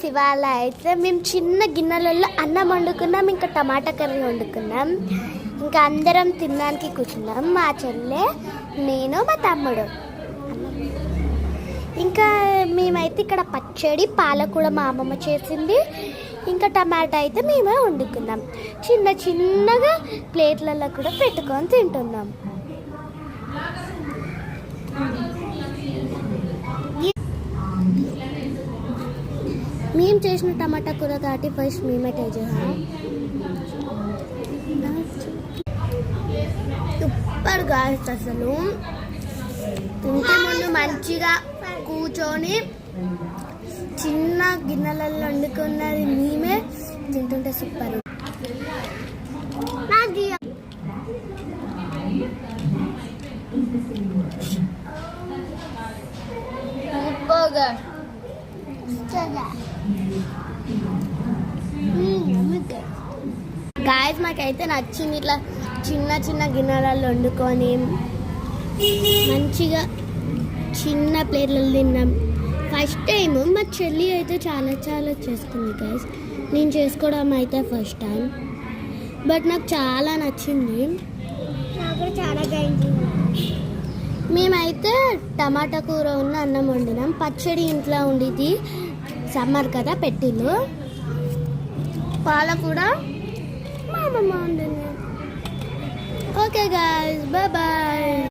ఇవాళ అయితే మేము చిన్న గిన్నెలలో అన్నం వండుకున్నాం, ఇంకా టమాటా కర్రీ వండుకున్నాం. ఇంకా అందరం తినడానికి కూర్చున్నాం, మా చెల్లె, నేను, మా తమ్ముడు. ఇంకా మేమైతే ఇక్కడ పచ్చడి పాలకూర మా అమ్మమ్మ చేసింది, ఇంకా టమాటా అయితే మేమే వండుకున్నాం. చిన్న చిన్నగా ప్లేట్లలో కూడా పెట్టుకొని తింటున్నాం. మేము చేసిన టమాటా కూర కాబట్టి ఫస్ట్ మేమే ట్రై చేసాం. సూపర్ గాయస్, అసలు తింటే ముందు మంచిగా కూర్చొని చిన్న గిన్నెలలో వండుకున్నది మేమే తింటుంటే సూపర్. గాయస్ మాకైతే నచ్చింది, ఇట్లా చిన్న చిన్న గిన్నెలలో వండుకొని మంచిగా చిన్న ప్లేట్లలో తిన్నాం. ఫస్ట్ టైం మా చెల్లి అయితే చాలా చాలా చేసుకుంది గాయస్, నేను చేసుకోవడం అయితే ఫస్ట్ టైం. బట్ నాకు చాలా నచ్చింది, నాకు చాలా మేమైతే టమాటా కూర ఉన్న అన్నం వండినాం. పచ్చడి ఇంట్లో ఉండేది, సమ్మర్ కదా పెట్టిల్లు. పాలకూర మా అమ్మమ్మ వండింది. Okay guys, bye bye.